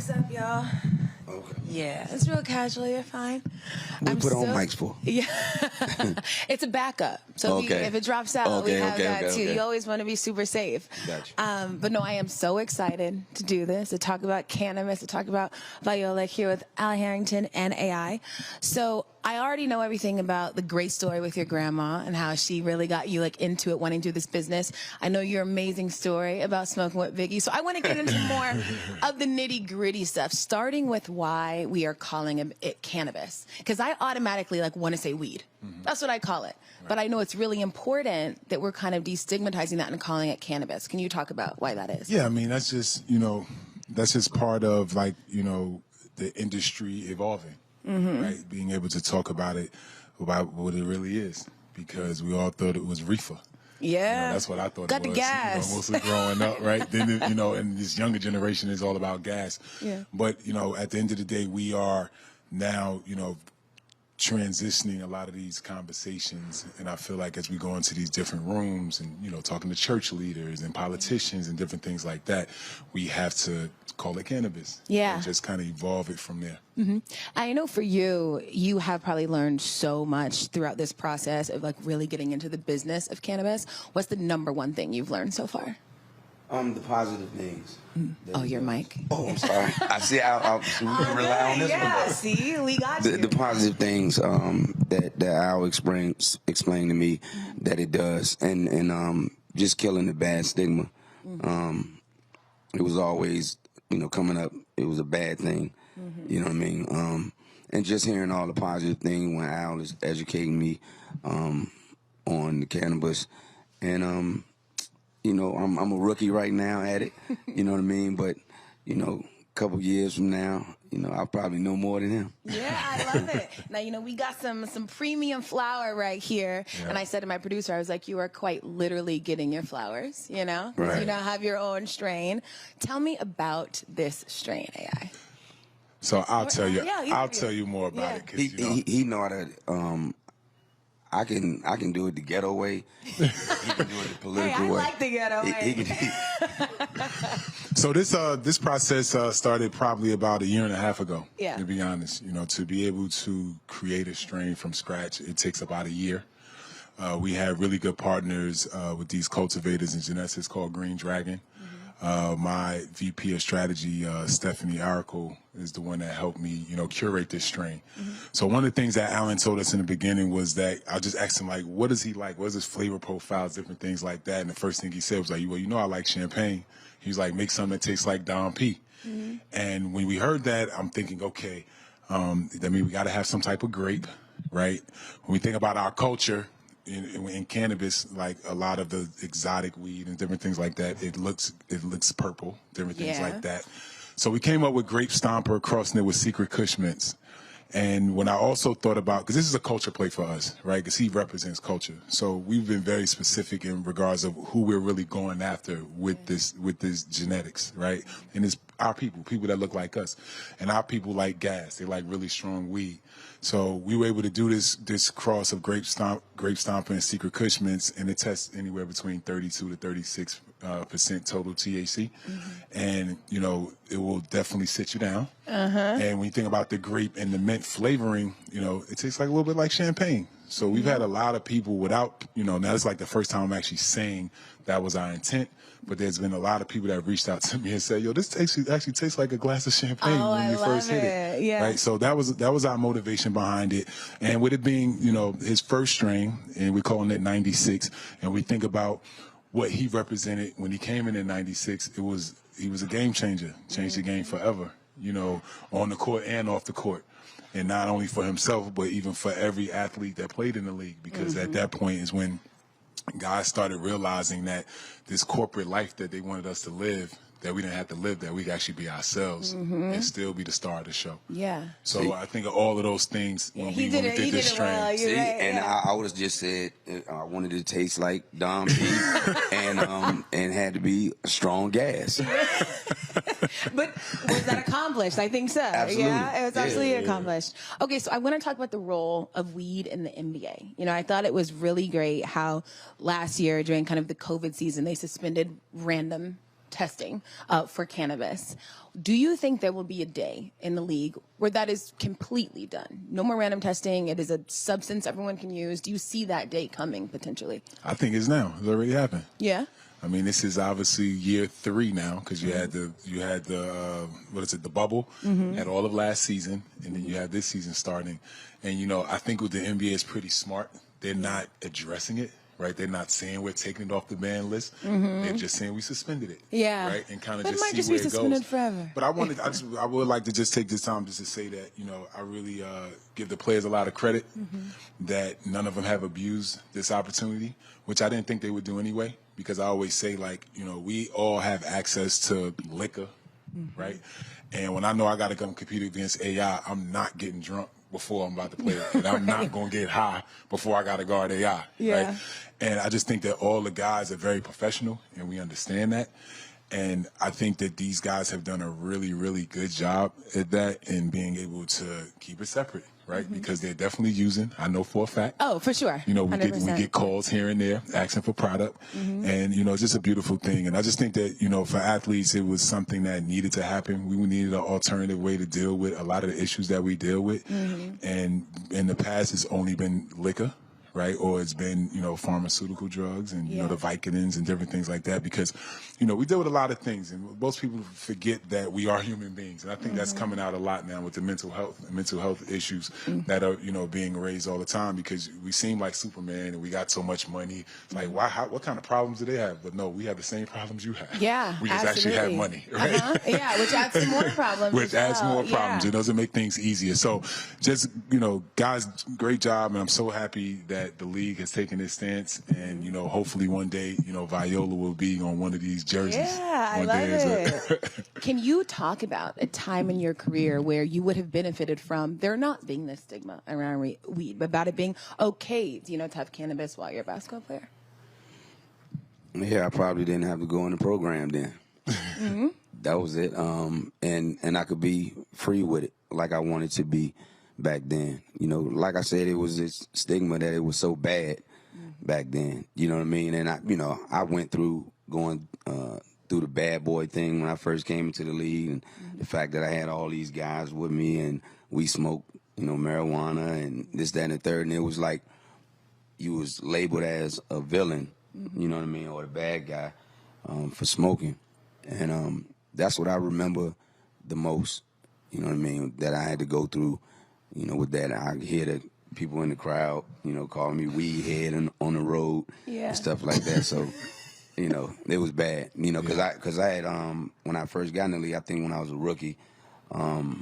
mics up, y'all. Okay. Yeah, it's real casual. You're fine. We put on mics for. Yeah, it's a backup. So Okay. if it drops out, we have that too. Okay. You always want to be super safe. Gotcha. But no, I am so excited to do this, to talk about cannabis, to talk about Viola here with Allen Harrington and AI. So I already know everything about the great story with your grandma and how she really got you like into it, wanting to do this business. I know your amazing story about smoking with Biggie. So I want to get into more of the nitty gritty stuff, starting with why we are calling it cannabis. Because I automatically like want to say weed. That's what I call it. Right. But I know it's really important that we're kind of destigmatizing that and calling it cannabis. Can you talk about why that is? Yeah, I mean, that's just, that's just part of like, the industry evolving, right? Being able to talk about it, about what it really is, because we all thought it was reefer. Yeah. That's what I thought Got it was. the gas. Mostly growing up, right? Then, and this younger generation is all about gas. Yeah. But, at the end of the day, we are now, transitioning a lot of these conversations, and I feel like as we go into these different rooms and talking to church leaders and politicians and different things like that, we have to call it cannabis. Yeah. And just kind of evolve it from there. I know for you, you have probably learned so much throughout this process of like really getting into the business of cannabis. What's the number one thing you've learned so far? The positive things. Oh, your mic. Oh, I'm sorry. I see. I'll rely on this yeah, one. see, we got you. The positive things that Al explained to me that it does, and just killing the bad stigma. It was always, coming up, it was a bad thing. You know what I mean? And just hearing all the positive things when Al is educating me on the cannabis, and I'm a rookie right now at it. You know what I mean? But a couple years from now, I'll probably know more than him. Yeah, I love it. Now, we got some premium flower right here. Yeah. And I said to my producer, I was like, you are quite literally getting your flowers, Right. You now have your own strain. Tell me about this strain, AI. So I'll tell you. Yeah, I'll tell you more about it. 'Cause, he know how to. I can do it the ghetto way. He can do it the political way. I like the ghetto way. So this process started probably about a year and a half ago. Yeah. To be honest, to be able to create a strain from scratch, it takes about a year. We have really good partners with these cultivators and geneticists called Green Dragon. My VP of strategy, Stephanie Aracle, is the one that helped me, curate this strain. So one of the things that Allen told us in the beginning was that I just asked him, like, what is he like? What is his flavor profiles, different things like that? And the first thing he said was like, well, I like champagne. He was like, make something that tastes like Dom P. And when we heard that, I'm thinking, okay, that means we got to have some type of grape, right? When we think about our culture, in cannabis, like a lot of the exotic weed and different things like that, it looks purple, different things like that. So we came up with Grape Stomper, crossing it with Secret Kush Mints. And when I also thought about, because this is a culture play for us, right? Because he represents culture. So we've been very specific in regards of who we're really going after with this genetics, right? And it's our people that look like us. And our people like gas. They like really strong weed. So we were able to do this cross of Grape Stomper and Secret Kush Mints, and it tests anywhere between 32 to 36% total THC. And, it will definitely sit you down. And when you think about the grape and the mint flavoring, it tastes like a little bit like champagne. So we've had a lot of people without, now it's like the first time I'm actually saying that was our intent. But there's been a lot of people that have reached out to me and said, yo, this actually tastes like a glass of champagne when you first hit it. Yeah. Right? So that was our motivation behind it. And with it being, his first strain, and we're calling it 96, and we think about what he represented when he came in 96, he was a game changer, changed the game forever, on the court and off the court. And not only for himself, but even for every athlete that played in the league, because at that point is when guys started realizing that this corporate life that they wanted us to live, that we didn't have to live, that we could actually be ourselves and still be the star of the show. Yeah. So I think of all of those things when we did this strain. Well, See, right, and I would have just said I wanted it to taste like Dom P and had to be a strong gas. But was that accomplished? I think so. Absolutely. Yeah, it was absolutely accomplished. Okay, so I want to talk about the role of weed in the NBA. I thought it was really great how last year during kind of the COVID season, they suspended random testing for cannabis. Do you think there will be a day in the league where that is completely done? No more random testing. It is a substance everyone can use. Do you see that day coming potentially? I think it's now. It's already happened. Yeah. I mean, this is obviously year 3 now because you had the the bubble, had all of last season, and then you have this season starting. And I think with the NBA is pretty smart. They're not addressing it, right? They're not saying we're taking it off the ban list. They're just saying we suspended it, yeah, right? And kind of just see might just where be it suspended goes. Forever. But I would like to just take this time just to say that I really give the players a lot of credit that none of them have abused this opportunity, which I didn't think they would do anyway. Because I always say, we all have access to liquor, right? And when I know I got to come compete against AI, I'm not getting drunk before I'm about to play it. And I'm not going to get high before I got to guard AI, right? And I just think that all the guys are very professional, and we understand that. And I think that these guys have done a really, really good job at that and being able to keep it separate, right? Because they're definitely using, I know for a fact. Oh, for sure. We 100%. get calls here and there asking for product. And, it's just a beautiful thing. And I just think that, for athletes, it was something that needed to happen. We needed an alternative way to deal with a lot of the issues that we deal with. And in the past, it's only been liquor. Right, or it's been pharmaceutical drugs and the Vicodins and different things like that because we deal with a lot of things and most people forget that we are human beings and I think that's coming out a lot now with the mental health issues that are being raised all the time because we seem like Superman and we got so much money. It's like what kind of problems do they have? But no, we have the same problems you have. Yeah, we just actually have money, right? Yeah, which adds some more problems. Which adds more problems. It doesn't make things easier. So just guys, great job, and I'm so happy that the league has taken this stance, and hopefully one day, Viola will be on one of these jerseys. Yeah, I love it. Can you talk about a time in your career where you would have benefited from there not being this stigma around weed, but about it being okay, to have cannabis while you're a basketball player? Yeah, I probably didn't have to go in the program then. That was it. And I could be free with it like I wanted to be. Back then, like I said, it was this stigma that it was so bad back then. You know what I mean? And I went through going through the bad boy thing when I first came into the league, and the fact that I had all these guys with me and we smoked, marijuana and this, that, and the third, and it was like you was labeled as a villain, you know what I mean, or the bad guy for smoking, and that's what I remember the most. You know what I mean? That I had to go through. With that, I hear the people in the crowd, calling me weed head on the road and stuff like that. So, it was bad, because I had, when I first got in the league, I think when I was a rookie, I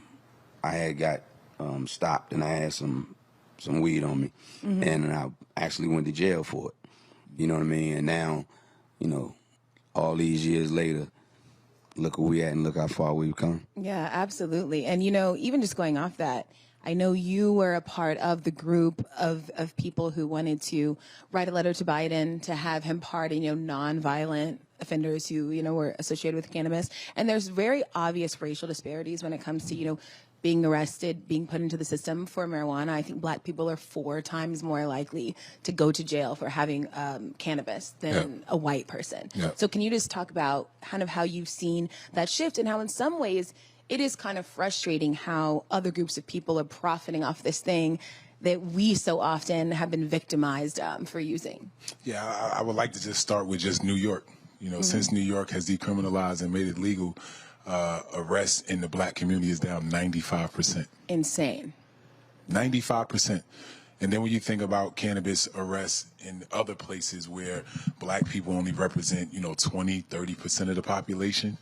had got stopped and I had some weed on me. And I actually went to jail for it. You know what I mean? And now, all these years later, look where we at and look how far we've come. Yeah, absolutely. And, even just going off that, I know you were a part of the group of people who wanted to write a letter to Biden to have him pardon, non-violent offenders who, were associated with cannabis. And there's very obvious racial disparities when it comes to, being arrested, being put into the system for marijuana. I think black people are 4 times more likely to go to jail for having cannabis than a white person. So can you just talk about kind of how you've seen that shift and how in some ways it is kind of frustrating how other groups of people are profiting off this thing that we so often have been victimized for using? Yeah, I would like to just start with just New York. Since New York has decriminalized and made it legal, arrests in the black community is down 95%. Insane. 95%. And then when you think about cannabis arrests in other places where black people only represent, 20, 30% of the population,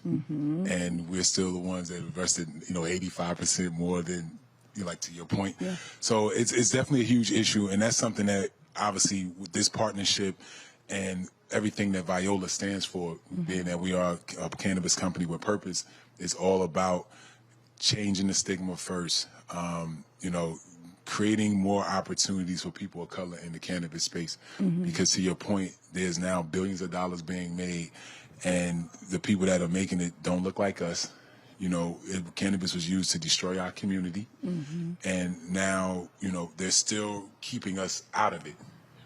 and we're still the ones that arrested, 85% more than, to your point. So it's definitely a huge issue, and that's something that obviously with this partnership and everything that Viola stands for, being that we are a cannabis company with purpose, is all about changing the stigma first, creating more opportunities for people of color in the cannabis space. Because to your point, there's now billions of dollars being made, and the people that are making it don't look like us. Cannabis was used to destroy our community, and now, they're still keeping us out of it,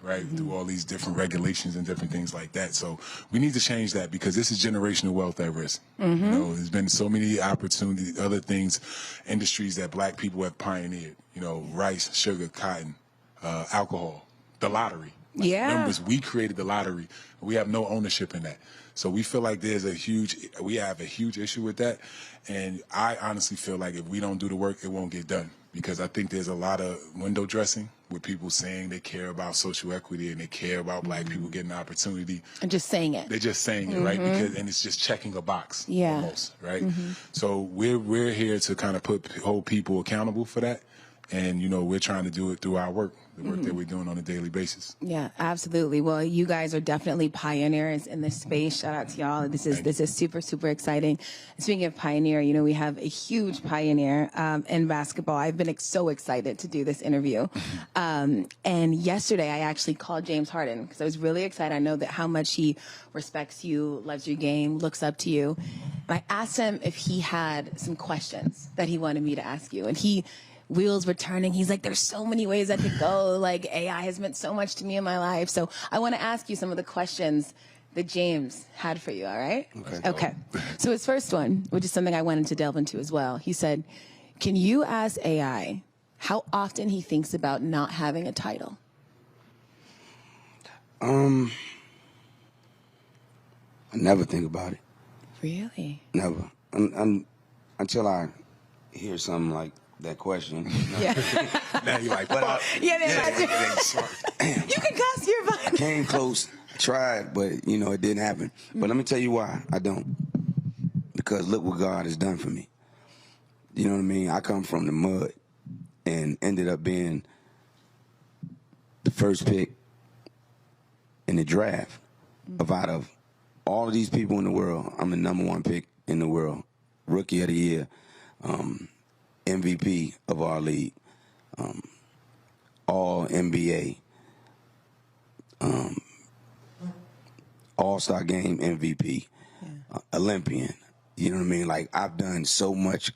right? Through all these different regulations and different things like that. So we need to change that because this is generational wealth at risk. You know, there's been so many opportunities, other things, industries that black people have pioneered. You know, rice, sugar, cotton, alcohol, the lottery. Remember, we created the lottery. We have no ownership in that. So we feel like we have a huge issue with that. And I honestly feel like if we don't do the work, it won't get done. Because I think there's a lot of window dressing with people saying they care about social equity and they care about black people getting the opportunity. And just saying it. They're just saying it, right? And it's just checking a box almost, right? So we're here to kind of hold people accountable for that. And, you know, we're trying to do it through our work, the work that we're doing on a daily basis. Yeah, absolutely. Well, you guys are definitely pioneers in this space. Shout out to y'all. This is super, super exciting. Speaking of pioneer, you know, we have a huge pioneer in basketball. I've been so excited to do this interview. And yesterday I actually called James Harden because I was really excited. I know that how much he respects you, loves your game, looks up to you. And I asked him if he had some questions that he wanted me to ask you. And wheels were turning. He's like, there's so many ways I could go. Like, AI has meant so much to me in my life. So I want to ask you some of the questions that James had for you, all right? Okay. So his first one, which is something I wanted to delve into as well, he said, can you ask AI how often he thinks about not having a title? I never think about it. Really? Never. Until I hear something like that question. Yeah. Now you're like, You can cuss, you're fine. I came close, tried, but, you know, it didn't happen. But let me tell you why I don't. Because look what God has done for me. You know what I mean? I come from the mud and ended up being the first pick in the draft out of all of these people in the world. I'm the #1 pick in the world, Rookie of the Year, MVP of our league, all NBA, All-Star Game MVP, Olympian. You know what I mean? Like, I've done so much,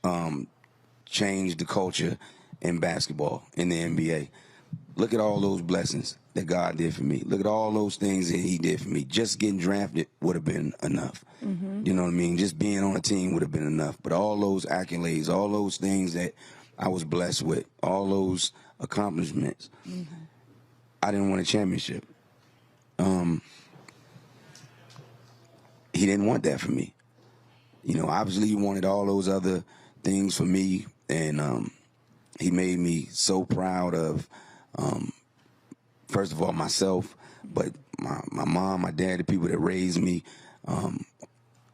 changed the culture in basketball, in the NBA. Look at all those blessings that God did for me. Look at all those things that he did for me. Just getting drafted would have been enough. You know what I mean? Just being on a team would have been enough. But all those accolades, all those things that I was blessed with, all those accomplishments, I didn't want a championship. He didn't want that for me. You know, obviously he wanted all those other things for me, and he made me so proud of, first of all, myself, but my mom, my dad, the people that raised me,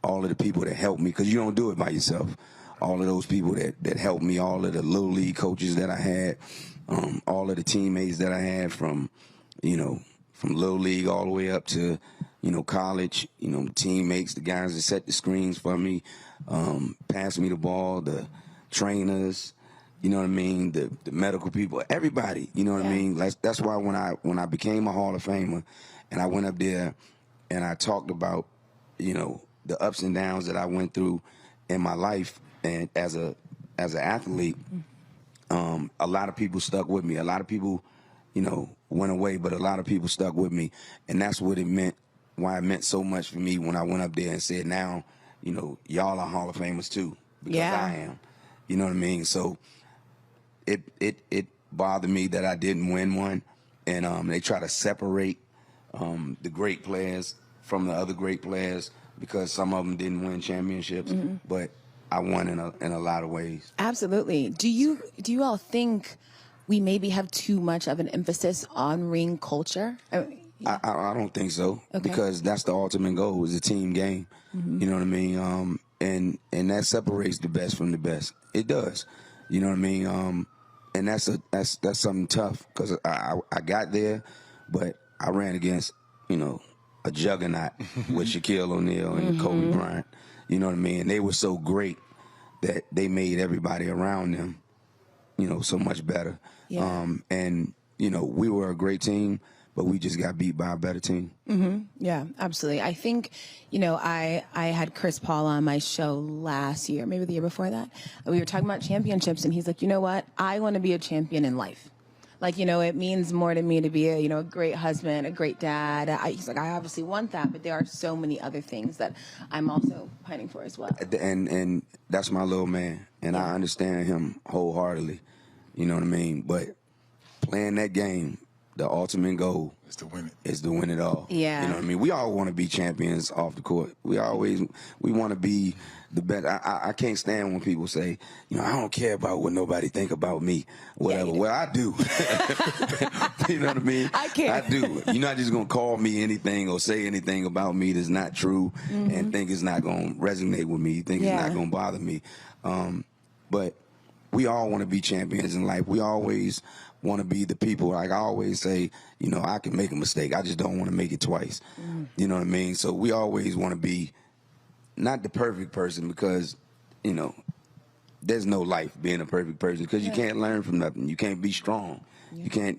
all of the people that helped me, because you don't do it by yourself. All of those people that helped me, all of the little league coaches that I had, all of the teammates that I had from little league all the way up to, college, teammates, the guys that set the screens for me, passed me the ball, the trainers, you know what I mean, the medical people, everybody, you know what I mean? That's why when I became a Hall of Famer and I went up there and I talked about, the ups and downs that I went through in my life and as an athlete, a lot of people stuck with me. A lot of people, went away, but a lot of people stuck with me. And that's what it meant, why it meant so much for me when I went up there and said, now, y'all are Hall of Famers too, because I am. You know what I mean? So it bothered me that I didn't win one. And they try to separate the great players from the other great players because some of them didn't win championships. But I won in a lot of ways. Absolutely. Do you all think we maybe have too much of an emphasis on ring culture? I don't think so, because that's the ultimate goal, is a team game. You know what I mean? And that separates the best from the best. It does. You know what I mean? And that's something tough, because I got there, but I ran against, a juggernaut with Shaquille O'Neal and Kobe Bryant. You know what I mean? They were so great that they made everybody around them, so much better. Yeah. And, we were a great team, but we just got beat by a better team. Yeah, absolutely. I think, I had Chris Paul on my show last year, maybe the year before that. And we were talking about championships, and he's like, you know what? I want to be a champion in life. Like, it means more to me to be a great husband, a great dad. He's like, I obviously want that, but there are so many other things that I'm also pining for as well. And that's my little man, and I understand him wholeheartedly. You know what I mean? But playing that game, the ultimate goal is to win it. Is to win it all. Yeah. You know what I mean? We all want to be champions off the court. We want to be the best. I can't stand when people say, I don't care about what nobody think about me, whatever. Yeah, well, I do. You know what I mean? I care. I do. You're not just going to call me anything or say anything about me that's not true and think it's not going to resonate with me. You think it's not going to bother me. But we all want to be champions in life. We always want to be the people. Like I always say, I can make a mistake. I just don't want to make it twice. You know what I mean? So we always want to be not the perfect person because, there's no life being a perfect person because you can't learn from nothing. You can't be strong. You can't,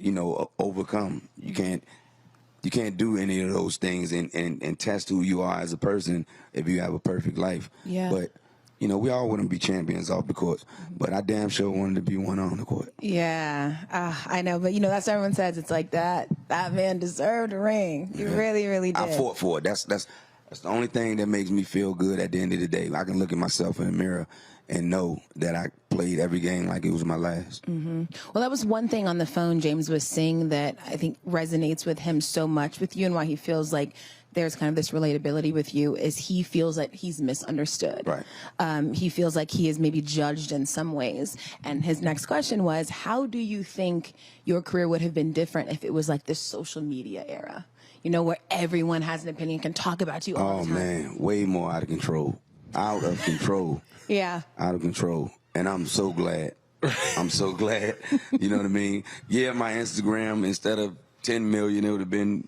overcome. You can't do any of those things and test who you are as a person if you have a perfect life. Yeah. But we all want to be champions off the court, but I damn sure wanted to be one on the court. Yeah, I know, but that's what everyone says. It's like that man deserved a ring. He really, really did. I fought for it. That's the only thing that makes me feel good at the end of the day. I can look at myself in the mirror and know that I played every game like it was my last. Well, that was one thing on the phone James was saying that I think resonates with him so much with you and why he feels like there's kind of this relatability with you is he feels that he's misunderstood. Right. He feels like he is maybe judged in some ways. And his next question was, how do you think your career would have been different if it was like this social media era? Where everyone has an opinion, can talk about you all the time. Oh, man, way more out of control. Out of control. Yeah. Out of control. And I'm so glad. I'm so glad. You know what I mean? Yeah, my Instagram, instead of 10 million, it would have been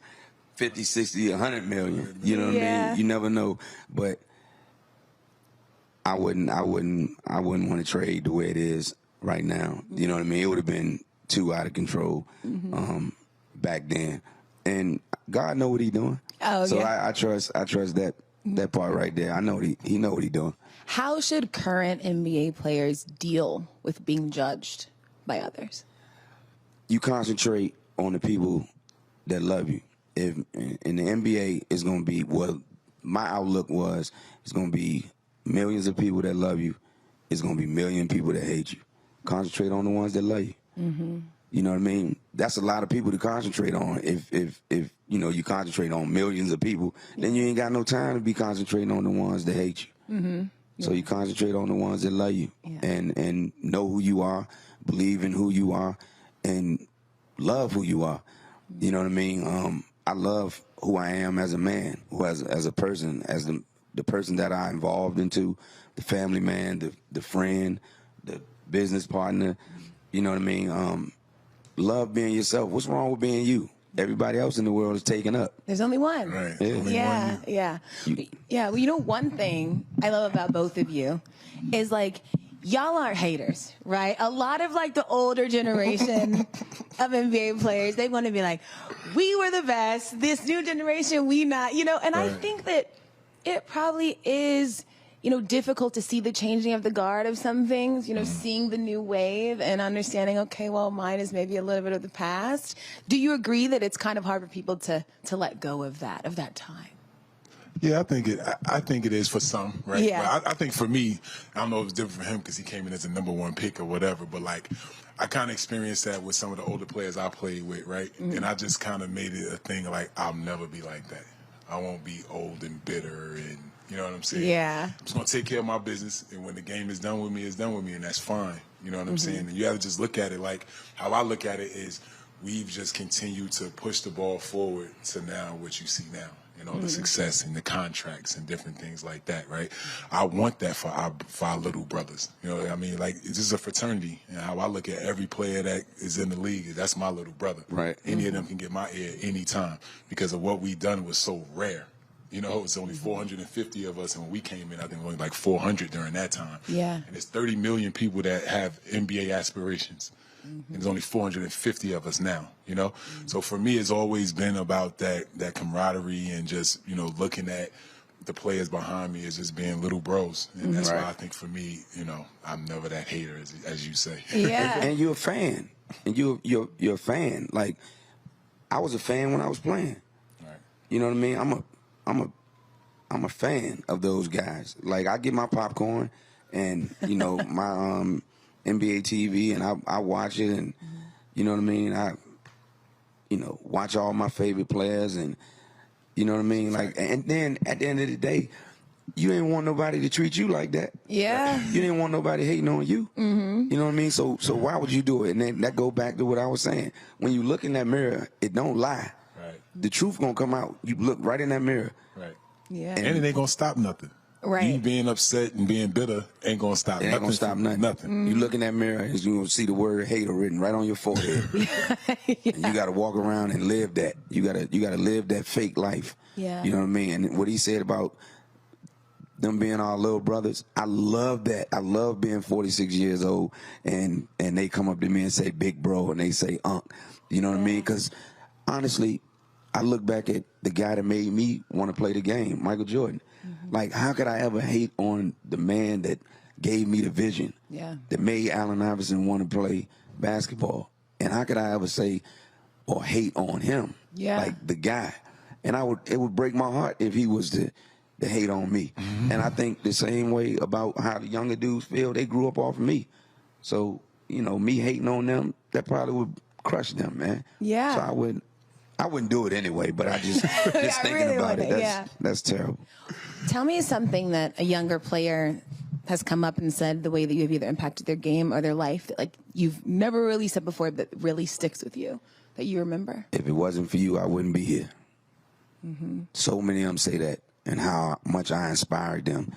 50, 60, 100 million. You know what I mean? You never know. But I wouldn't want to trade the way it is right now. You know what I mean? It would have been too out of control back then. And God know what He's doing. Oh, so yeah. I trust that part right there. I know he know what He's doing. How should current NBA players deal with being judged by others? You concentrate on the people that love you. If in the NBA, it's going to be my outlook was it's going to be millions of people that love you. It's going to be million people that hate you. Concentrate on the ones that love you. You know what I mean? That's a lot of people to concentrate on. If you concentrate on millions of people, then you ain't got no time to be concentrating on the ones that hate you. So you concentrate on the ones that love you and know who you are, believe in who you are, and love who you are. You know what I mean? I love who I am as a man, as a person, as the person that I involved into, the family man, the friend, the business partner. You know what I mean? Love being yourself. What's wrong with being you? Everybody else in the world is taken up. There's only one. Right. Yeah. Well, one thing I love about both of you is like y'all aren't haters, right? A lot of like the older generation of NBA players, they want to be like, we were the best. This new generation, we not, and I think that it probably is, difficult to see the changing of the guard of some things, seeing the new wave and understanding, okay, well, mine is maybe a little bit of the past. Do you agree that it's kind of hard for people to let go of that time? Yeah, I think it is for some, right? Yeah. But I think for me, I don't know if it's different for him because he came in as a number one pick or whatever, but like I kind of experienced that with some of the older players I played with, right? And I just kind of made it a thing like I'll never be like that. I won't be old and bitter and you know what I'm saying? Yeah. I'm just going to take care of my business, and when the game is done with me, it's done with me, and that's fine. You know what I'm saying? And you have to just look at it like how I look at it is we've just continued to push the ball forward to now what you see now. The success and the contracts and different things like that, right? I want that for our little brothers. You know what I mean? Like, this is a fraternity. And how I look at every player that is in the league, that's my little brother. Right. Any of them can get my ear anytime because of what we done was so rare. It was only 450 of us, and when we came in, I think only like 400 during that time. Yeah. And there's 30 million people that have NBA aspirations. And there's only 450 of us now, So for me, it's always been about that camaraderie and just, looking at the players behind me as just being little bros. And that's why I think for me, I'm never that hater, as you say. Yeah. And you're a fan. and you're a fan. Like, I was a fan when I was playing. Right. You know what I mean? I'm a fan of those guys. Like, I get my popcorn and, you know, my NBA TV, and I watch it, and, you know what I mean? I, you know, watch all my favorite players, and, you know what I mean? Like, and then at the end of the day, you ain't want nobody to treat you like that. Yeah. You didn't want nobody hating on you. You know what I mean? So why would you do it? And then that go back to what I was saying. When you look in that mirror, it don't lie. Right. The truth gonna come out. You look right in that mirror. Right. Yeah. And it ain't gonna stop nothing. Right. You being upset and being bitter ain't gonna stop It ain't gonna stop nothing. Nothing. You look in that mirror and you gonna see the word hater written right on your forehead. And you gotta walk around and live that. You gotta live that fake life. Yeah. You know what I mean? And what he said about them being our little brothers, I love that. I love being 46 years old and they come up to me and say big bro, and they say unk. You know what I mean? Because honestly, I look back at the guy that made me want to play the game, Michael Jordan. Like, how could I ever hate on the man that gave me the vision, that made Allen Iverson want to play basketball? And how could I ever say or hate on him, like the guy? And it would break my heart if he was to hate on me. And I think the same way about how the younger dudes feel. They grew up off of me. So, you know, me hating on them, that probably would crush them, man. Yeah. So I wouldn't do it anyway, but I just thinking really about it, wouldn't, that's terrible. Tell me something that a younger player has come up and said, the way that you've either impacted their game or their life, that like you've never really said before, but really sticks with you, that you remember. If it wasn't for you, I wouldn't be here. So many of them say that, and how much I inspired them,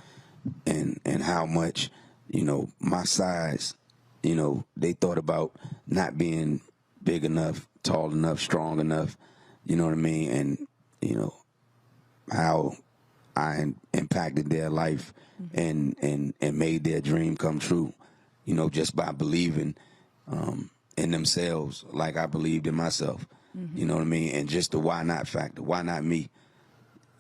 and how much, you know, my size, you know, they thought about not being big enough, tall enough, strong enough, you know what I mean? And, you know, how I impacted their life and made their dream come true, you know, just by believing in themselves like I believed in myself, you know what I mean? And just the why not factor. Why not me?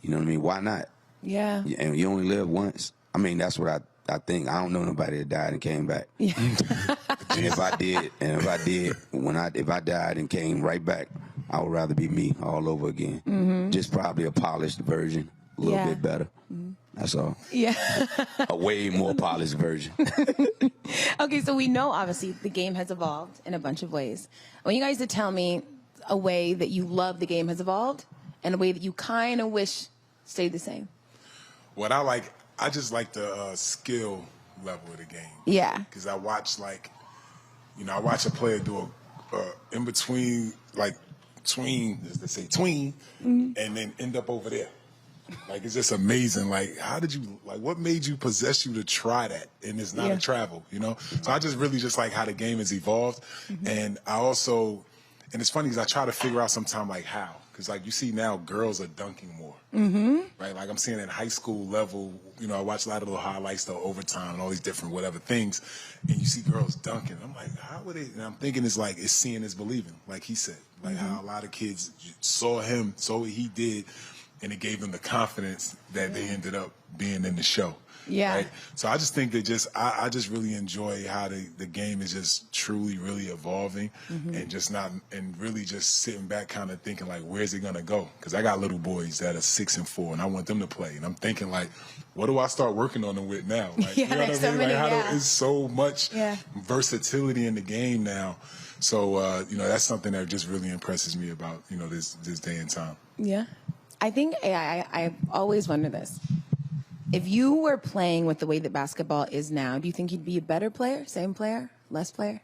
You know what I mean? Why not? Yeah. And you only live once. I mean, that's what I think. I don't know nobody that died and came back. Yeah. And if I did, if I died and came right back, I would rather be me all over again. Just probably a polished version, a little bit better. That's all. Yeah. A way more polished version. Okay, so we know obviously the game has evolved in a bunch of ways. I want you guys to tell me a way that you love the game has evolved and a way that you kind of wish stayed the same. What I just like the skill level of the game. Yeah. Because I watch I watch a player do in between, as they say, and then end up over there. Like, it's just amazing. Like, what made you possess you to try that? And it's not a travel, you know? So I just really just like how the game has evolved. And I also, and it's funny because I try to figure out sometime like how. Because like you see now, girls are dunking more, right? Like I'm seeing at high school level, you know, I watch a lot of little highlights, the overtime and all these different whatever things, and you see girls dunking. I'm like, how would it? And I'm thinking it's seeing is believing, like he said, like how a lot of kids saw what he did, and it gave them the confidence that they ended up being in the show. Yeah. Right? So I just think that I just really enjoy how the game is just truly, really evolving and really just sitting back kind of thinking like, where's it going to go? Because I got little boys that are 6 and 4 and I want them to play. And I'm thinking like, what do I start working on them with now? Like, you know what I mean? So many, there's so much versatility in the game now. So, you know, that's something that just really impresses me about, you know, this day and time. Yeah. I think I always wonder this. If you were playing with the way that basketball is now, do you think you'd be a better player, same player, less player?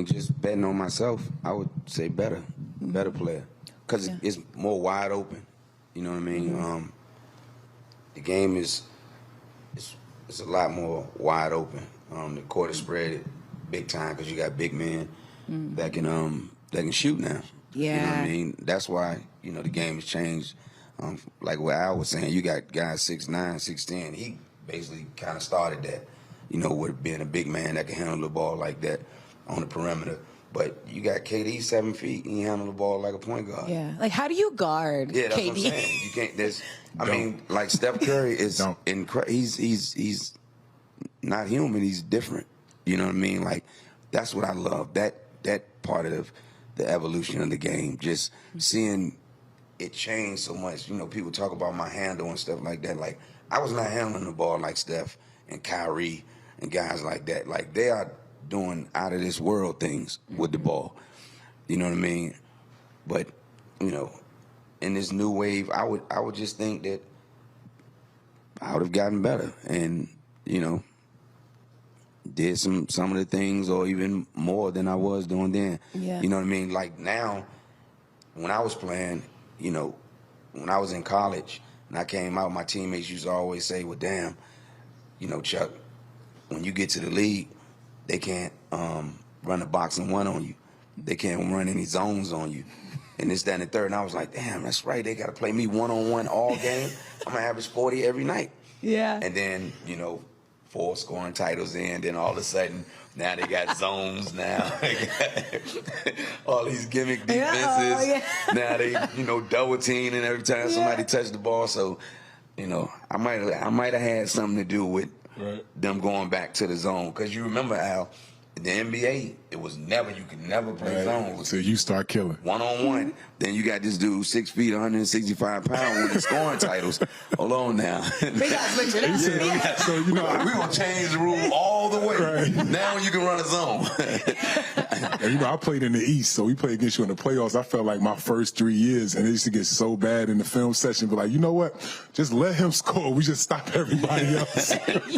Just betting on myself, I would say better player. Because it's more wide open. You know what I mean? The game is a lot more wide open. The court is spread big time because you got big men that can shoot now. Yeah. You know what I mean? That's why, you know, the game has changed. Like what Al was saying, you got guys 6'9", 6'10". He basically kind of started that, you know, with being a big man that can handle the ball like that on the perimeter. But you got KD 7 feet, and he handle the ball like a point guard. Yeah. Like, how do you guard KD? Yeah, that's what I'm saying. You can't. Like Steph Curry is incredible. He's not human. He's different. You know what I mean? Like, that's what I love. That part of the evolution of the game, just seeing it change so much. You know, people talk about my handle and stuff like that. Like, I was not handling the ball like Steph and Kyrie and guys like that. Like, they are doing out of this world things with the ball. You know what I mean? But, you know, in this new wave, I would just think that I would have gotten better and, you know, did some of the things or even more than I was doing then. Yeah. You know what I mean? Like, now, when I was playing, you know, when I was in college and I came out, my teammates used to always say, well, damn, you know, Chuck, when you get to the league, they can't run a box and one on you. They can't run any zones on you. And this, that, and the third. And I was like, damn, that's right. They got to play me one-on-one all game. I'm going to average 40 every night. Yeah. And then, you know, 4 scoring titles in. Then all of a sudden, now they got zones now. All these gimmick defenses. Now they, you know, double teaming every time somebody touched the ball. So, you know, I might have had something to do with them going back to the zone. Because you remember, Al, the NBA, it was never, you could never play zone. So you start killing. One-on-one. Then you got this dude 6 feet, 165 pounds winning scoring titles. Hold on now. We got to switch it up. So, you know, we're going to change the rule all the way. Right. Now you can run a zone. And, you know, I played in the East, so we played against you in the playoffs. I felt like my first 3 years, and it used to get so bad in the film session. But like, you know what? Just let him score. We just stop everybody else.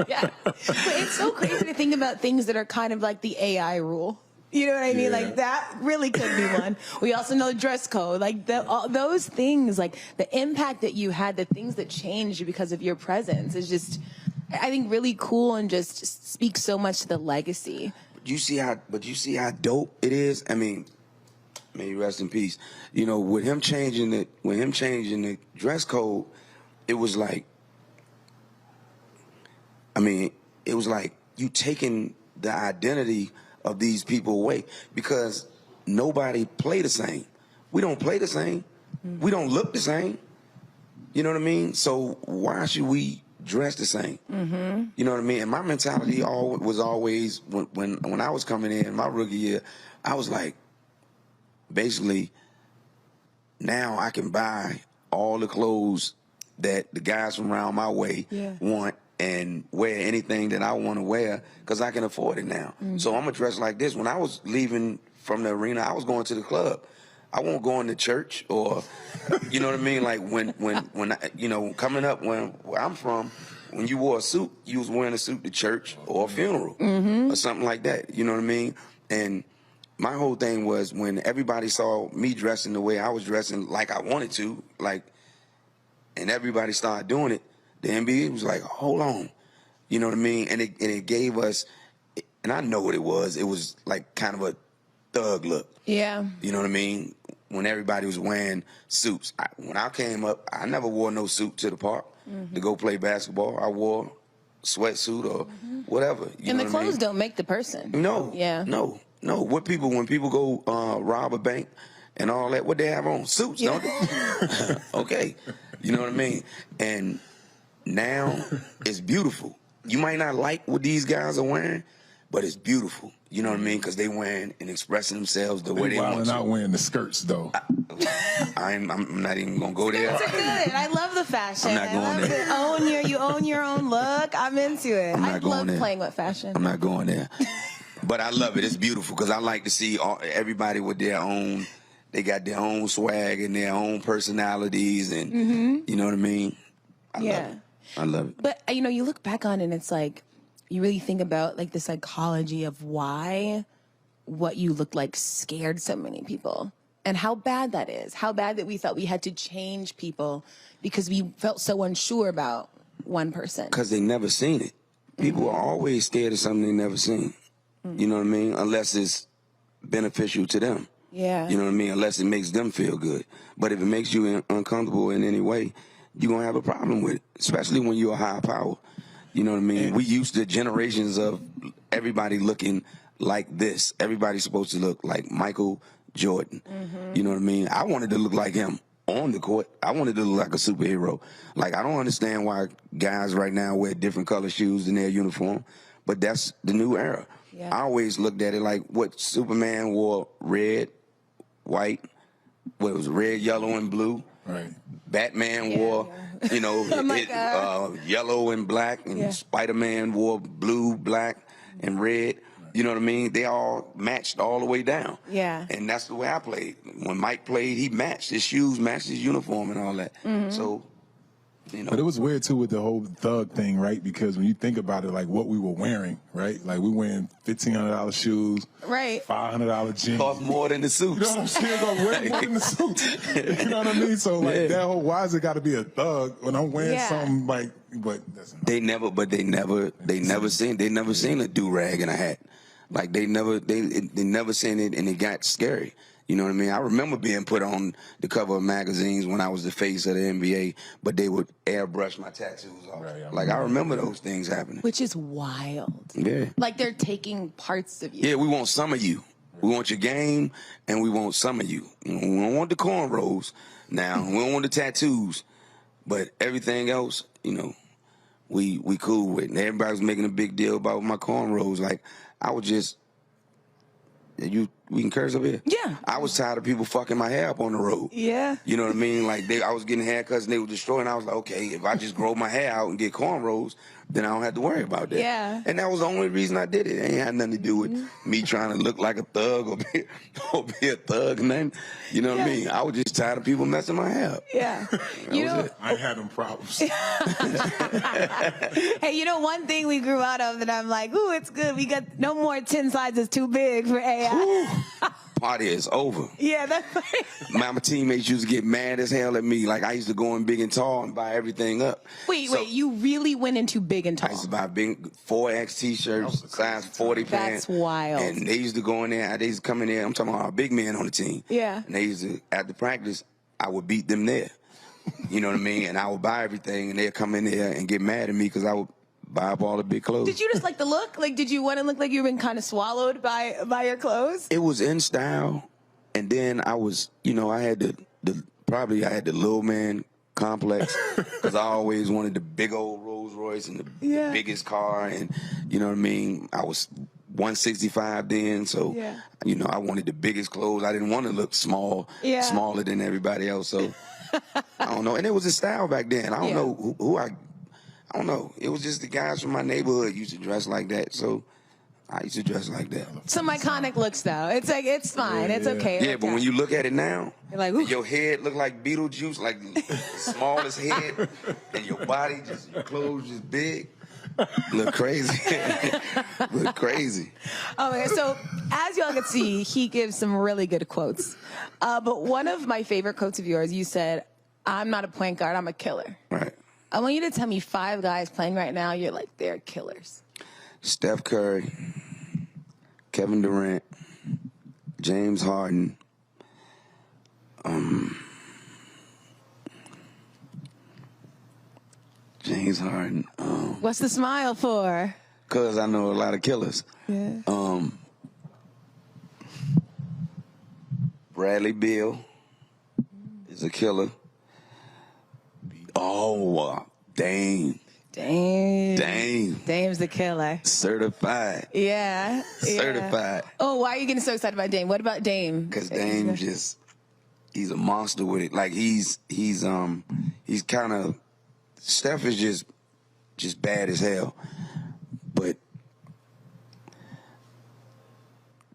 Yeah. But it's so crazy to think about things that are kind of like the AI rule. You know what I mean? Yeah. Like, that really could be one. We also know dress code. Like, all those things, like the impact that you had, the things that changed because of your presence is just, I think, really cool and just speaks so much to the legacy. You see how dope it is? I mean, may he rest in peace. You know, with him changing the dress code, it was like, I mean, it was like you taking the identity of these people away, because nobody play the same. We don't play the same. We don't look the same. You know what I mean? So why should we dress the same? You know what I mean? And my mentality was always, when I was coming in my rookie year, I was like, basically, now I can buy all the clothes that the guys from around my way want and wear anything that I want to wear because I can afford it now. So I'm going to dress like this. When I was leaving from the arena, I was going to the club. I won't go into church or, you know what I mean? Like when I, you know, coming up where I'm from, when you wore a suit, you was wearing a suit to church or a funeral or something like that. You know what I mean? And my whole thing was, when everybody saw me dressing the way I was dressing, like I wanted to, like, and everybody started doing it, the NBA was like, hold on. You know what I mean? And it gave us, and I know what it was. It was like kind of a thug look. Yeah. You know what I mean? When everybody was wearing suits. When I came up, I never wore no suit to the park to go play basketball. I wore a sweatsuit or whatever. You And know the what I clothes mean? don't make the person. No. Yeah. No. When people go rob a bank and all that, what they have on? Suits, don't they? Okay. You know what I mean? And now it's beautiful. You might not like what these guys are wearing, but it's beautiful. You know what I mean? Because they wearing and expressing themselves the way they want to. They're not wearing the skirts, though. I'm not even going to go there. Skirts are good. I love the fashion. I'm not going there. You own your own look. I'm into it. I'm not I going love there. playing with fashion. I'm not going there. But I love it. It's beautiful because I like to see everybody with their own. They got their own swag and their own personalities, and you know what I mean. I love it. But you know, you look back on it and it's like, you really think about like the psychology of why what you looked like scared so many people, and how bad that is. How bad that we felt we had to change people because we felt so unsure about one person. Because they never seen it. People are always scared of something they never seen. You know what I mean? Unless it's beneficial to them. Yeah. You know what I mean? Unless it makes them feel good. But if it makes you uncomfortable in any way, you're going to have a problem with it, especially when you're a high power. You know what I mean? We used to generations of everybody looking like this. Everybody's supposed to look like Michael Jordan. You know what I mean? I wanted to look like him on the court. I wanted to look like a superhero. Like, I don't understand why guys right now wear different color shoes in their uniform. but that's the new era. Yeah. I always looked at it like what Superman wore: red, white, what was red, yellow, and blue. Right. Batman wore, you know, yellow and black, and Spider-Man wore blue, black, and red. You know what I mean? They all matched all the way down. Yeah. And that's the way I played. When Mike played, he matched. His shoes matched his uniform and all that. So, you know. But it was weird, too, with the whole thug thing, right? Because when you think about it, like what we were wearing, right? Like we wearing $1,500 shoes. Right. $500 jeans. Cost more than the suits. You know what I'm saying? Like, way more than the suits. You know what I mean? So, like, that whole, why is it got to be a thug when I'm wearing something like, but that's not. They never seen a do-rag and a hat. Like they never seen it, and it got scary. You know what I mean? I remember being put on the cover of magazines when I was the face of the NBA, but they would airbrush my tattoos off. Right, I remember those things happening. Which is wild. Yeah. Like they're taking parts of you. Yeah, we want some of you. We want your game, and we want some of you. We don't want the cornrows now. We don't want the tattoos, but everything else, you know, we cool with. And everybody was making a big deal about my cornrows. Like, I was just, we can curse up here? Yeah. I was tired of people fucking my hair up on the road. Yeah. You know what I mean? Like, I was getting haircuts and they were destroying. I was like, okay, if I just grow my hair out and get cornrows, then I don't have to worry about that. Yeah. And that was the only reason I did it. It ain't had nothing to do with me trying to look like a thug or be a thug and then, you know what I mean? I was just tired of people messing my hair up. Yeah. You know, I ain't had them problems. hey, you know one thing we grew out of that I'm like, ooh, it's good. We got no more 10 slides is too big for AI. Party is over. Yeah, that's right. My teammates used to get mad as hell at me. Like, I used to go in big and tall and buy everything up. Wait, you really went into big and tall? I used to buy big 4X t-shirts, size 40 pants. That's wild. And they used to go in there. They used to come in there. I'm talking about our big men on the team. Yeah. And they used to, after practice, I would beat them there. You know what I mean? And I would buy everything, and they'd come in there and get mad at me because I would buy up all the big clothes. Did you just like the look? Like, did you want to look like you've been kind of swallowed by your clothes? It was in style. And then I was, you know, I had the little man complex because I always wanted the big old Rolls Royce and the biggest car, and you know what I mean. I was 165 then, so you know I wanted the biggest clothes. I didn't want to look smaller than everybody else. So I don't know, and it was a style back then. I don't know who I don't know. It was just the guys from my neighborhood used to dress like that, so I used to dress like that. Some iconic looks, though. It's like, it's fine. It's okay. Yeah, but when you look at it now, you're like, your head look like Beetlejuice, like the smallest head, and your body, just your clothes just big. Look crazy. Look crazy. Okay, so as y'all can see, he gives some really good quotes. But one of my favorite quotes of yours, you said, I'm not a point guard, I'm a killer. Right. I want you to tell me 5 guys playing right now, you're like, they're killers. Steph Curry, Kevin Durant, James Harden, What's the smile for? Because I know a lot of killers. Yeah. Bradley Beal is a killer. Dame. Dame's the killer. Certified. Yeah. Certified. Oh, why are you getting so excited about Dame? What about Dame? Because Dame he's a monster with it. Like he's kind of, Steph is just bad as hell. But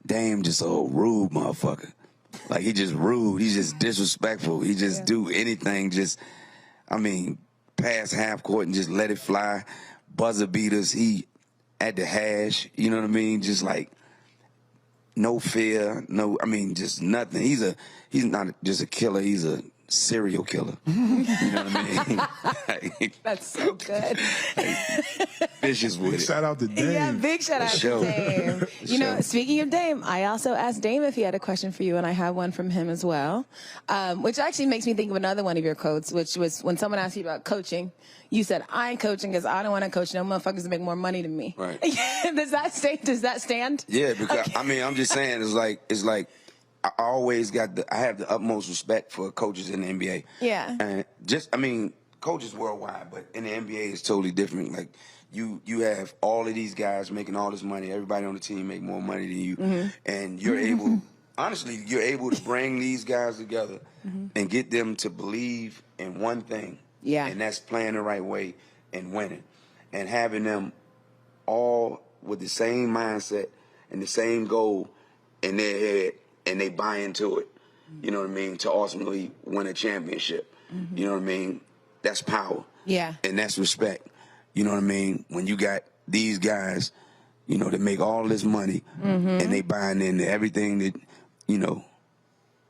Dame just a rude motherfucker. Like he just rude. He's just disrespectful. He just do anything. Pass half court and just let it fly. Buzzer beaters. He at the hash. You know what I mean? Just like no fear. Just nothing. He's not just a killer. He's a serial killer. You know what I mean? That's so good. Vicious with it. Shout out to Dame. Yeah, big shout out to Dame. You know, speaking of Dame, I also asked Dame if he had a question for you, and I have one from him as well, which actually makes me think of another one of your quotes, which was when someone asked you about coaching, you said, I ain't coaching because I don't want to coach no motherfuckers to make more money than me. Right. Does that stand? Yeah, because, okay. I'm just saying, it's like, I always I have the utmost respect for coaches in the NBA. Yeah. And coaches worldwide, but in the NBA it's totally different. Like, you have all of these guys making all this money. Everybody on the team make more money than you, and you're able. Honestly, you're able to bring these guys together and get them to believe in one thing, and that's playing the right way and winning, and having them all with the same mindset and the same goal in their head, and they buy into it. You know what I mean? To ultimately win a championship. You know what I mean? That's power. Yeah. And that's respect. You know what I mean? When you got these guys, you know, that make all this money and they buying into everything that, you know,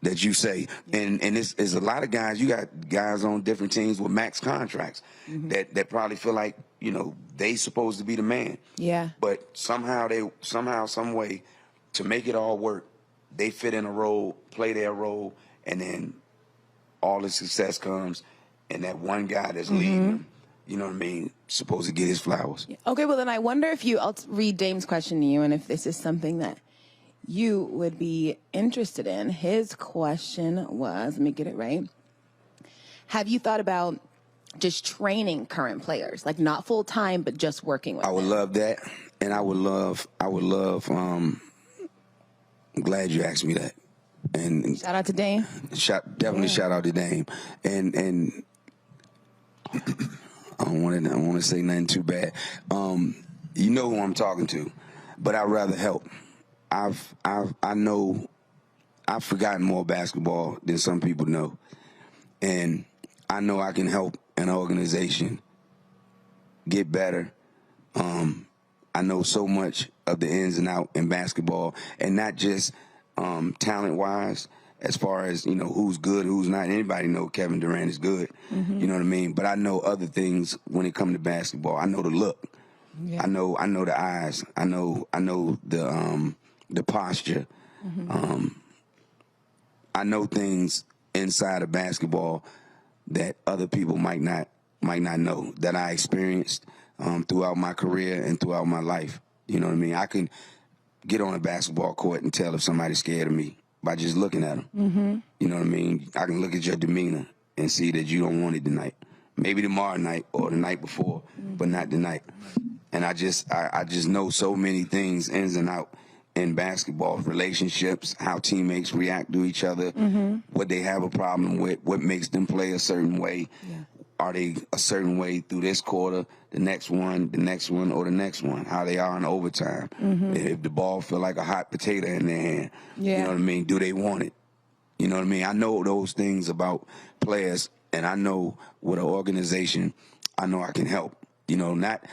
that you say. And it's a lot of guys. You got guys on different teams with max contracts that probably feel like, you know, they supposed to be the man. Yeah. But somehow, some way, to make it all work, they fit in a role, play their role, and then all the success comes, and that one guy that's leading them, you know what I mean, supposed to get his flowers. Okay, well then I wonder if I'll read Dame's question to you, and if this is something that you would be interested in. His question was, let me get it right. Have you thought about just training current players, like not full time, but just working with them? I would love that, and I would love. I'm glad you asked me that. And shout out to Dame. Definitely shout out to Dame. And I don't want to say nothing too bad. You know who I'm talking to, but I'd rather help. I know I've forgotten more basketball than some people know, and I know I can help an organization get better. I know so much of the ins and outs in basketball, and not just talent-wise, as far as, you know, who's good, who's not. Anybody know Kevin Durant is good, you know what I mean? But I know other things when it comes to basketball. I know the look. Yeah. I know the eyes. I know the posture. I know things inside of basketball that other people might not know, that I experienced throughout my career and throughout my life. You know what I mean? I can get on a basketball court and tell if somebody's scared of me by just looking at them. You know what I mean? I can look at your demeanor and see that you don't want it tonight. Maybe tomorrow night or the night before, but not tonight. And I just know so many things, ins and out, in basketball, relationships, how teammates react to each other, what they have a problem with, what makes them play a certain way. Yeah. Are they a certain way through this quarter, the next one, or the next one? How they are in overtime. If the ball feel like a hot potato in their hand, you know what I mean? Do they want it? You know what I mean? I know those things about players, and I know with an organization, I know I can help. You know, not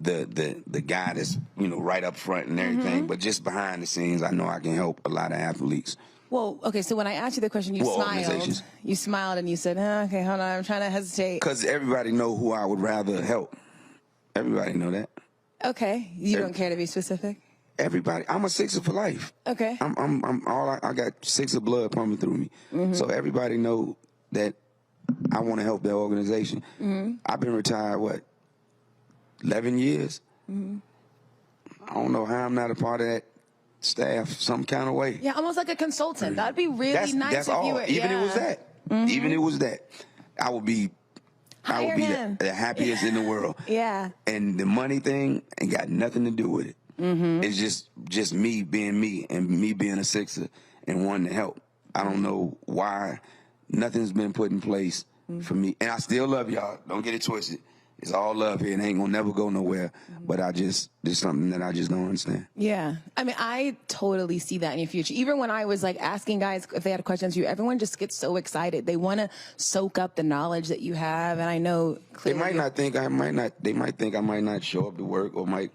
the guy that's, you know, right up front and everything, but just behind the scenes, I know I can help a lot of athletes. Well, okay, so when I asked you the question, you smiled and you said, okay, hold on, I'm trying to hesitate. Because everybody know who I would rather help. Everybody know that. Okay, you don't care to be specific? Everybody, I'm a Sixer for life. Okay. I got Sixer blood pumping through me. So everybody know that I want to help their organization. I've been retired, 11 years? I don't know how I'm not a part of that staff some kind of way. Yeah, almost like a consultant. That'd be really nice. That's if all. you were, Even it was that. Even it was that. I would be the happiest in the world. Yeah. And the money thing ain't got nothing to do with it. It's just me being me and me being a Sixer and wanting to help. I don't know why nothing's been put in place for me. And I still love y'all. Don't get it twisted. It's all love here and ain't gonna never go nowhere. But there's something that I just don't understand. Yeah. I mean, I totally see that in your future. Even when I was like asking guys if they had questions for you, everyone just gets so excited. They want to soak up the knowledge that you have. And I know clearly. They might think I might not show up to work or might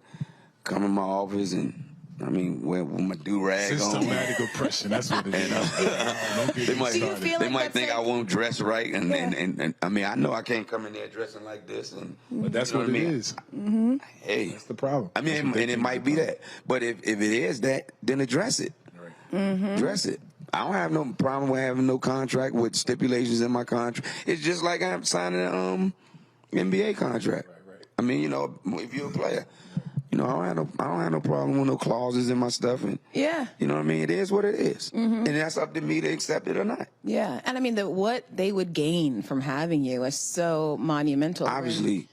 come in my office and, I mean, with my do-rag on. Systematic oppression, that's what it is. They might think I won't dress right, and I mean, I know I can't come in there dressing like this, but that's what it is. Hey, that's the problem. I mean, and it might be that, but if it is that, then address it. Address it. I don't have no problem with having no contract with stipulations in my contract. It's just like I'm signing an NBA contract. Right. I mean, you know, if you're a player. You know, I don't have no problem with no clauses in my stuff, and you know what I mean. It is what it is, and that's up to me to accept it or not. Yeah, and I mean, what they would gain from having you is so monumental. Obviously,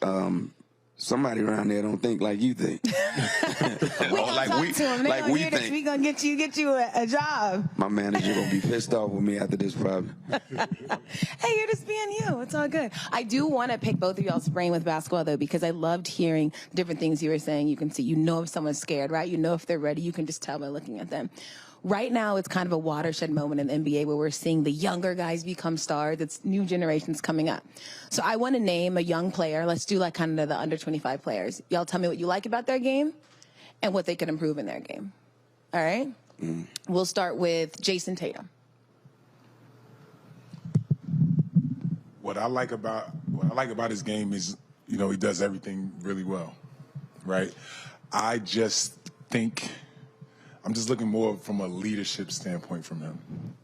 somebody around there don't think like you think. We gonna like talk we, to him. They like gonna we hear this. think. We gonna get you a job. My manager gonna be pissed off with me after this, probably. Hey, you're just being you. It's all good. I do want to pick both of y'all's brain with basketball, though, because I loved hearing different things you were saying. You can see, you know if someone's scared, right? You know if they're ready. You can just tell by looking at them. Right now, it's kind of a watershed moment in the NBA where we're seeing the younger guys become stars. It's new generations coming up. So I want to name a young player. Let's do like kind of the under 25 players. Y'all tell me what you like about their game and what they could improve in their game. All right? We'll start with Jason Tatum. What I like about his game is, he does everything really well, right? I just think I'm just looking more from a leadership standpoint from him.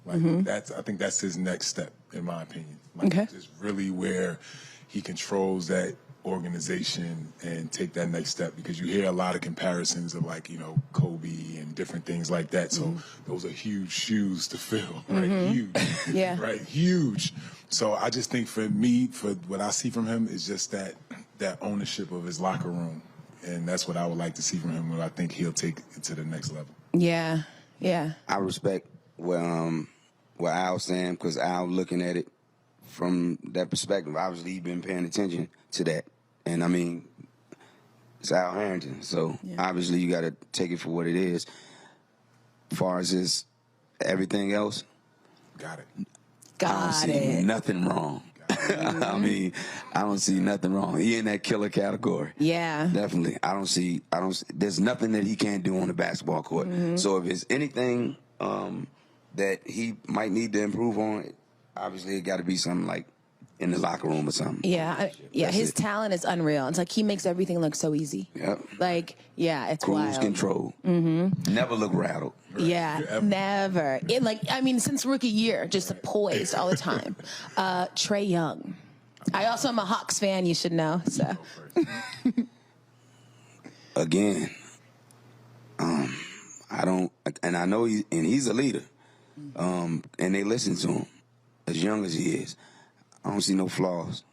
Like I think that's his next step, in my opinion. Like just really where he controls that organization and take that next step, because you hear a lot of comparisons of Kobe and different things like that. So those are huge shoes to fill, right? Huge, right? Huge. So I just think for me, for what I see from him is just that ownership of his locker room. And that's what I would like to see from him, and I think he'll take it to the next level. Yeah. I respect what Al's saying, because Al looking at it from that perspective. Obviously, he's been paying attention to that. And, I mean, it's Al Harrington. So, obviously, you got to take it for what it is. As far as his everything else. Got it. I don't see nothing wrong. I mean, I don't see nothing wrong. He in that killer category. Yeah. Definitely. There's nothing that he can't do on the basketball court. So if it's anything that he might need to improve on, obviously it got to be something like in the locker room or something. Yeah. His talent is unreal. It's like he makes everything look so easy. Yep. Like, it's Cruise wild. control. Never look rattled. Right. Yeah, never. Since rookie year, just poised all the time. Trey Young. I also am a Hawks fan, you should know. So, again, I don't, and I know he's a leader, and they listen to him as young as he is. I don't see no flaws.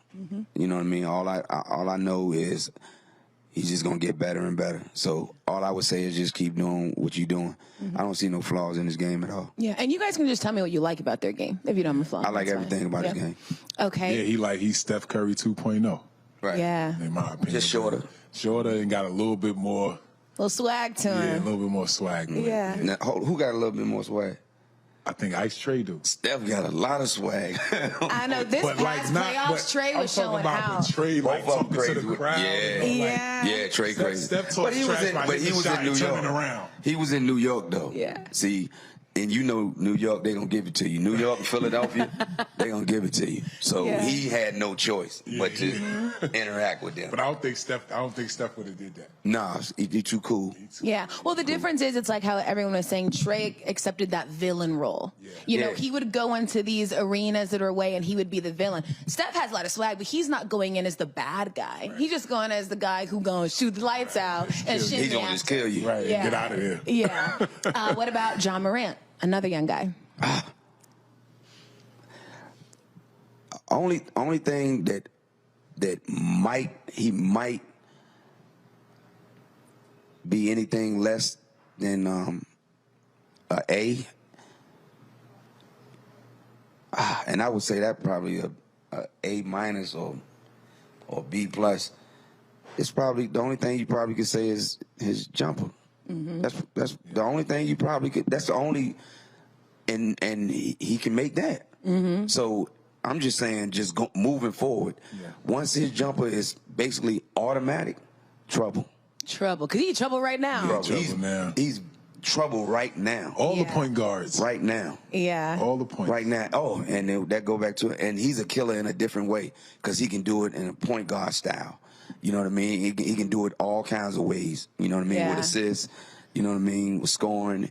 You know what I mean? All I know is he's just gonna get better and better. So all I would say is just keep doing what you're doing. I don't see no flaws in his game at all. Yeah, and you guys can just tell me what you like about their game if you don't have a flaw. I like everything about his game. Okay. Yeah, he's Steph Curry 2.0. Right. Yeah. In my opinion. Just shorter. Shorter and got a little bit more. Little swag to him. Yeah, a little bit more swag. Yeah. Now, who got a little bit more swag? I think Ice Trey do. Steph got a lot of swag. I know this past playoffs, Trey was showing how. Trey talking to the crowd. Yeah, Trey crazy. Steph talks trash, but he was in New York. Around. He was in New York though. Yeah. See, and New York, they gonna give it to you. New York and Philadelphia, they gonna give it to you. So he had no choice but to interact with them. But I don't think Steph would have did that. Nah, he too cool. Yeah. Well, the difference is it's like how everyone was saying Trey accepted that villain role. Yeah. He would go into these arenas that are away and he would be the villain. Steph has a lot of swag, but he's not going in as the bad guy. Right. He's just going as the guy who gonna shoot the lights out and shit. He's gonna just kill you. Right. Yeah. Get out of here. Yeah. What about John Morant? Another young guy. Only thing that he might be anything less than A. And I would say that probably a minus or B plus. It's probably the only thing you probably could say is his jumper. That's the only thing you probably could. That's the only, and he can make that. So I'm just saying, moving forward. Once his jumper is basically automatic, trouble. Because he's trouble right now. He's trouble right now. All the point guards. Right now. Yeah. All the points. Right now. Oh, and that go back to it. And he's a killer in a different way because he can do it in a point guard style. You know what I mean? He can do it all kinds of ways. You know what I mean? With assists. You know what I mean? With scoring.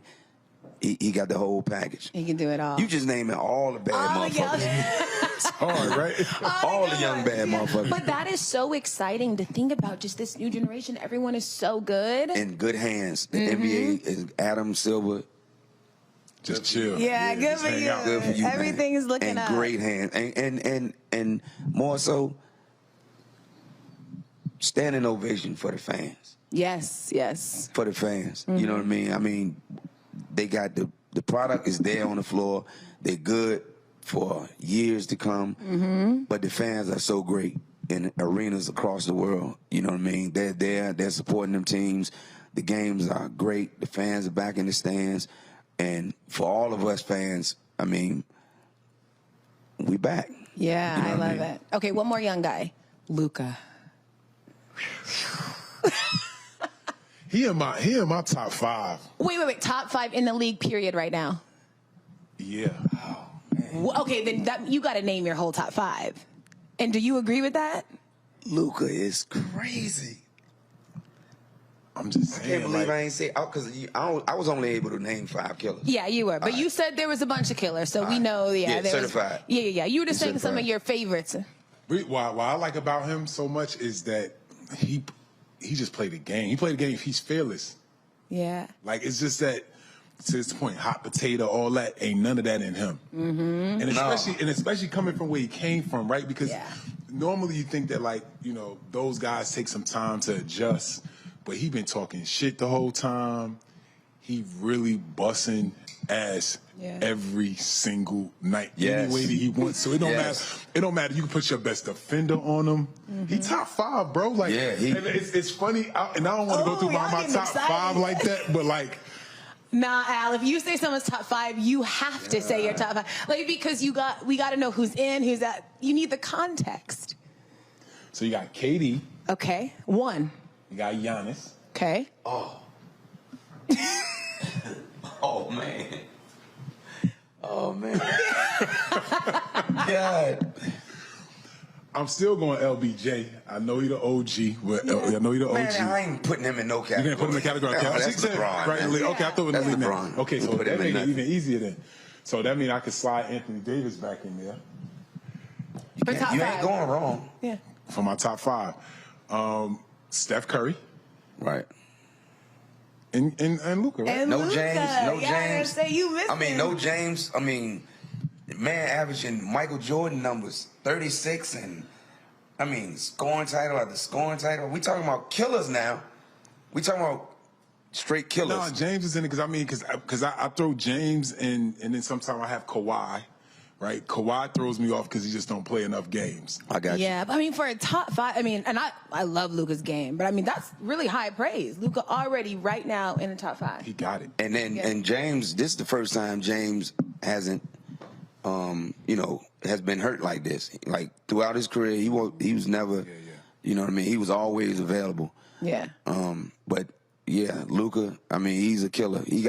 He got the whole package. He can do it all. You just naming all the bad motherfuckers. It's hard, right? All the young bad motherfuckers. But that is so exciting to think about. Just this new generation. Everyone is so good. In good hands. The NBA is Adam Silver. Just chill. Yeah, good for you. Good for you. Everything is looking and up. Great hands. And more so, standing ovation for the fans. Yes. For the fans. You know what I mean? I mean, they got the product is there on the floor. They're good for years to come. But the fans are so great in arenas across the world. You know what I mean? They're there. They're supporting them teams. The games are great. The fans are back in the stands. And for all of us fans, I mean, we back. Yeah, You know I what I love mean? it. Okay, one more young guy. Luka. He in my top 5. Wait. Top 5 in the league, period, right now. Yeah. Okay, then you got to name your whole top 5. And do you agree with that? Luka is crazy. I'm just I saying. can't believe like, I ain't say because I was only able to name 5 killers. Yeah, you were. But you said there was a bunch of killers, so we know, Yeah, there certified. was. Yeah. You were just saying some Certified. of your favorites. What I like about him so much is that he just played the game. He played the game. He's fearless. Yeah. Like, it's just that, to this point, hot potato, all that, ain't none of that in him. And especially coming from where he came from, right? Because normally you think that, like, you know, those guys take some time to adjust, but he been talking shit the whole time. He really busting ass every single night, any way that he wants. So it don't matter. It don't matter. You can put your best defender on him. He top 5, bro. Like, and it's funny, and I don't want to go through my top 5 like that, but like. Nah, Al, if you say someone's top 5, you have to say your top 5. Like, because we got to know who's in, who's out. You need the context. So you got KD. Okay. 1. You got Giannis. Okay. Oh. Oh, man. Oh, man. God. I'm still going LBJ. I know he the OG, but I know he the OG. Man, I ain't putting him in no category. You're going to put him in the category. Oh, that's LeBron. Right, okay, I thought it was in the league now. Okay, so that make it even easier then. So that means I could slide Anthony Davis back in there. You ain't going wrong. Yeah. For my top 5. Steph Curry. Right. And Luka, right? No James. Say you missed no James. I mean, man averaging Michael Jordan numbers, 36, and I mean, scoring title after scoring title. We talking about killers now. We talking about straight killers. No, James is in it because I throw James and then sometimes I have Kawhi. Right, Kawhi throws me off because he just don't play enough games. I got you. Yeah, I mean, for a top 5, I mean, and I love Luka's game, but I mean, that's really high praise. Luka already right now in the top 5. He got it. And then and James, this is the first time James hasn't, has been hurt like this. Like throughout his career, he was never, you know what I mean. He was always available. Yeah. But yeah, Luka, I mean, he's a killer. He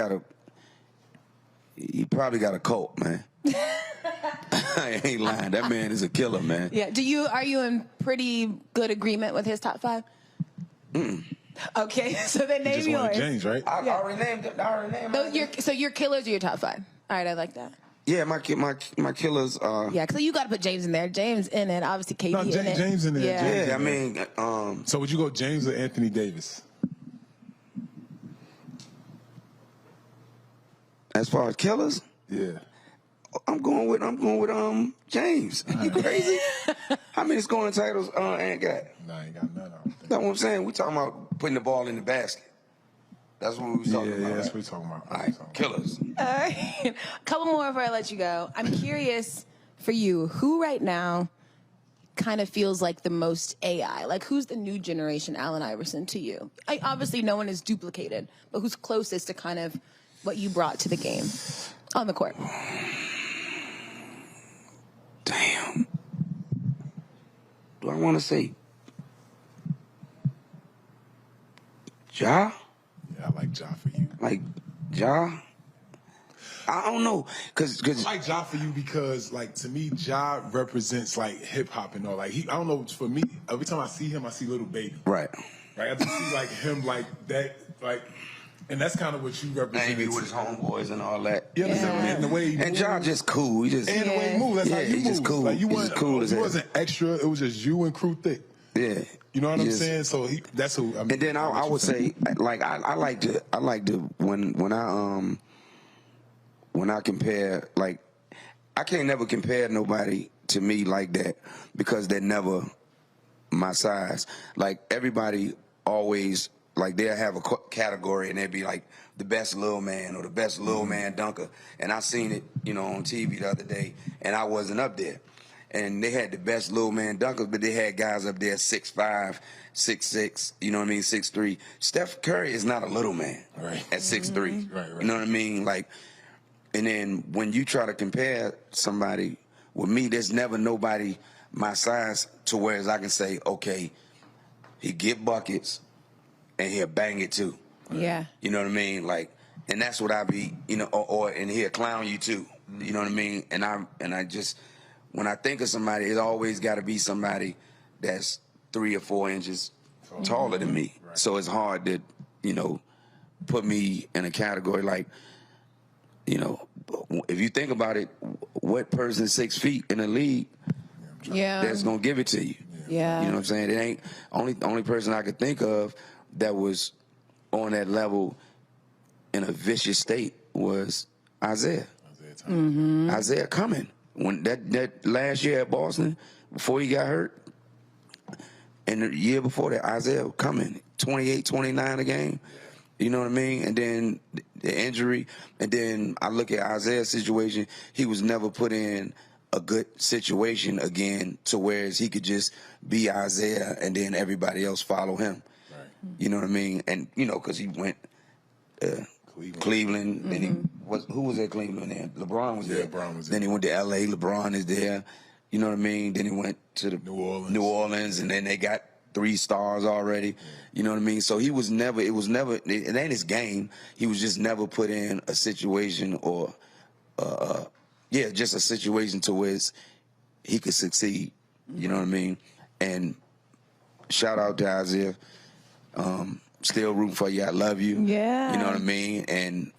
probably got a cult, man. I ain't lying. That man is a killer, man. Yeah. Are you in pretty good agreement with his top 5? Okay, so then name yours. James, right? I already named it. So your killers are your top 5. All right, I like that. Yeah, my killers. Yeah, because you got to put James in there. James in it, obviously KD in it. James in there. Yeah. Yeah, I mean. So would you go James or Anthony Davis? As far as killers, Yeah. I'm going with James. You crazy? How many scoring titles Ant got? No, I ain't got none. That's what I'm saying. We talking about putting the ball in the basket. That's what we was talking about. Yeah, that's what we're talking about. All right, killers. All right. A couple more before I let you go. I'm curious for you, who right now kind of feels like the most AI? Like, who's the new generation Allen Iverson to you? Obviously, no one is duplicated, but who's closest to kind of what you brought to the game on the court? Damn. Do I want to say Ja? Yeah, I like Ja for you. Like Ja? I don't know, cause I like Ja for you because, like, to me, Ja represents like hip hop and all. Like, I don't know, for me, every time I see him, I see Little Baby. right. Right, I just see like him like that, like, and that's kind of what you represent. Angry with his homeboys and all that. You understand? Yeah. And the way he And Ja moves. just cool. He just And the way he moves, that's how you he's move. just cool. Like, you He's wasn't just cool as you hell. wasn't extra. It was just you and Crew Thick. Yeah. You know what I'm Just- saying? So that's who. I mean, And then I would say, like, I like to when I compare, like, I can't never compare nobody to me like that because they're never my size. Like everybody always, like they'll have a category and they'll be like the best little man or the best little man dunker. And I seen it, on TV the other day, and I wasn't up there. And they had the best little man dunkers, but they had guys up there 6'5", 6'6", 6'3". Steph Curry is not a little man at 6'3". Right. You know what I mean? Like, and then when you try to compare somebody with me, there's never nobody my size to where I can say, okay, he get buckets and he'll bang it too. Yeah. You know what I mean? Like, and that's what I be, and he'll clown you too. You know what I mean? And I just, when I think of somebody, it always got to be somebody that's 3 or 4 inches taller than me. Right. So it's hard to, put me in a category like, if you think about it, what person 6 feet in the league that's gonna give it to you? Yeah. You know what I'm saying? It ain't only person I could think of that was on that level in a vicious state was Isaiah. Isaiah coming. When that last year at Boston, before he got hurt, and the year before that, Isaiah coming, 28, 29 a game. You know what I mean? And then the injury, and then I look at Isaiah's situation, he was never put in a good situation again to where he could just be Isaiah and then everybody else follow him. Right. You know what I mean? And, because he went Cleveland, and who was at Cleveland then? LeBron was there. LeBron was then he went to L.A., LeBron is there. You know what I mean? Then he went to the New Orleans, and then they got 3 stars already. Yeah. You know what I mean? So it ain't his game. He was just never put in a situation or, just a situation to where he could succeed. You know what I mean? And shout out to Isaiah. Still rooting for you. I love you. Yeah. You know what I mean? And,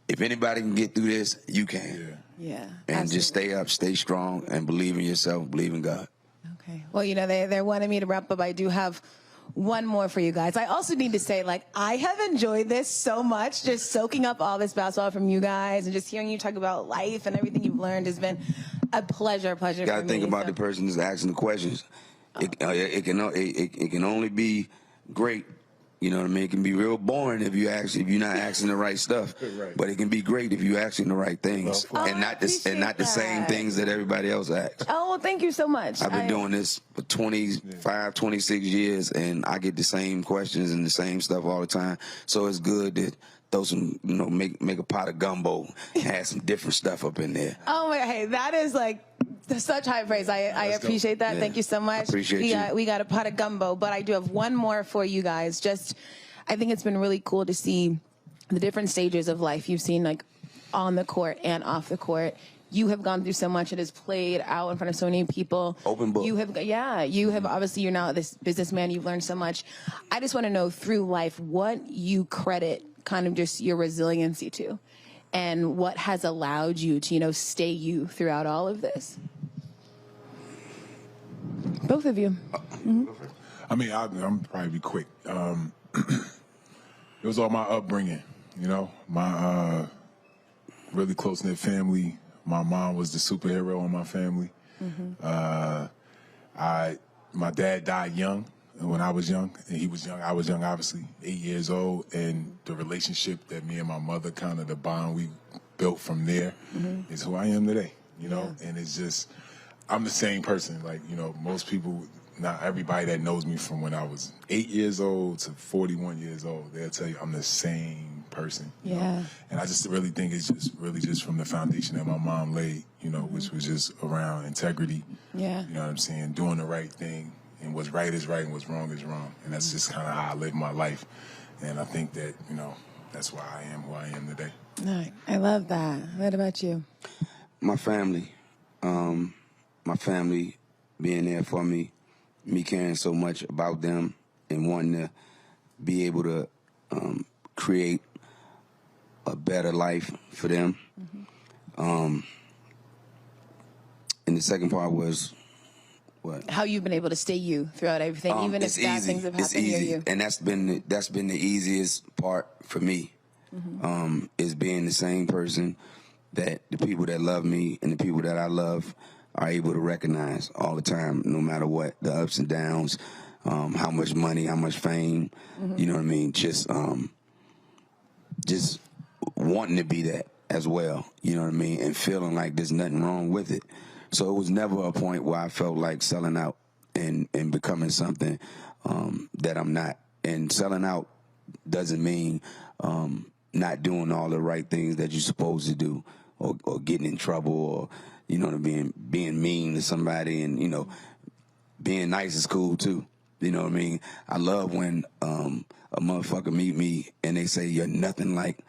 if anybody can get through this, you can. Yeah. And absolutely. just stay up, stay strong, and believe in yourself, believe in God. Okay. Well, they're wanting me to wrap up. I do have one more for you guys. I also need to say, I have enjoyed this so much, just soaking up all this basketball from you guys and just hearing you talk about life and everything you've learned has been a pleasure You got to think about the person that's asking the questions. It can only be great. You know what I mean? It can be real boring if you're not asking the right stuff. Right. But it can be great if you're asking the right things and not the same things that everybody else asks. Oh, well, thank you so much. I've been doing this for 25, 26 years, and I get the same questions and the same stuff all the time. So it's good to throw some, make a pot of gumbo and have some different stuff up in there. Oh, hey, that is such high praise. I appreciate that. Yeah. Thank you so much. Appreciate you. We got a pot of gumbo, but I do have one more for you guys. I think it's been really cool to see the different stages of life you've seen, on the court and off the court. You have gone through so much. It has played out in front of so many people. Open book. You have obviously, you're now this businessman. You've learned so much. I just want to know through life what you credit kind of just your resiliency to, and what has allowed you to, stay you throughout all of this. Both of you. I mean, I'm probably be quick. It was all my upbringing, my really close-knit family. My mom was the superhero in my family. My dad died young when I was young, and he was young. I was young, obviously, 8 years old, and the relationship that me and my mother, kind of the bond we built from there, is who I am today, and it's just, I'm the same person. Most people, not everybody that knows me from when I was 8 years old to 41 years old, they'll tell you I'm the same person. You know? And I just really think it's just from the foundation that my mom laid, which was just around integrity. Yeah. You know what I'm saying? Doing the right thing, and what's right is right and what's wrong is wrong. And that's just kind of how I live my life. And I think that, that's why I am who I am today. I love that. What about you? My family. My family being there for me, me caring so much about them and wanting to be able to create a better life for them. And the second part was what? How you've been able to stay you throughout everything, even if bad things have happened near you. And that's been the easiest part for me, is being the same person that the people that love me and the people that I love are able to recognize all the time, no matter what, the ups and downs, how much money, how much fame, you know what I mean? Just wanting to be that as well, you know what I mean? And feeling like there's nothing wrong with it. So it was never a point where I felt like selling out and becoming something that I'm not. And selling out doesn't mean not doing all the right things that you're supposed to do, or getting in trouble, or, you know what I mean, being mean to somebody. And, you know, being nice is cool too. You know what I mean? I love when a motherfucker meet me and they say, you're nothing like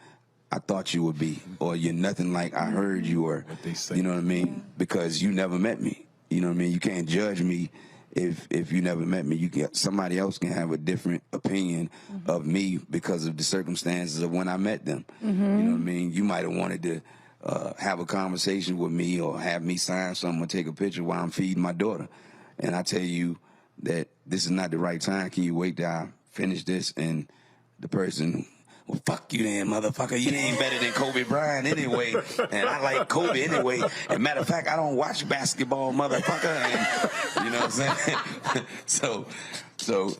I thought you would be, or you're nothing like I heard you were. What they say. You know what I mean? Because you never met me. You know what I mean? You can't judge me if you never met me. Somebody else can have a different opinion of me because of the circumstances of when I met them. You know what I mean? You might have wanted to have a conversation with me, or have me sign something or take a picture while I'm feeding my daughter. And I tell you that this is not the right time. Can you wait till I finish this? And the person, well, fuck you then, motherfucker. You ain't better than Kobe Bryant anyway. And I like Kobe anyway. And matter of fact, I don't watch basketball, motherfucker. And, you know what I'm saying? So,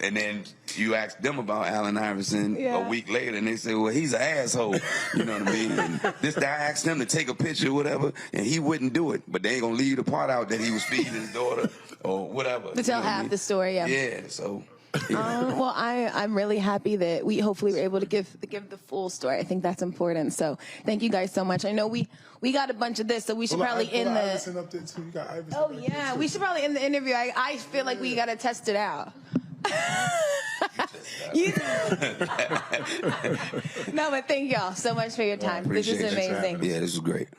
and then you ask them about Allen Iverson a week later, and they say, well, he's an asshole. You know what I mean? And this guy asked him to take a picture or whatever, and he wouldn't do it. But they ain't going to leave the part out that he was feeding his daughter or whatever. To tell half the story, Yeah, so... Well, I'm really happy that we hopefully were able to give the full story. I think that's important. So thank you guys so much. I know we got a bunch of this, so we should probably end the. Iverson up there too. You got Iverson. Oh yeah, we should probably end the interview. I feel like we got to test it out. No, but thank y'all so much for your time. This is amazing. Yeah, this was great.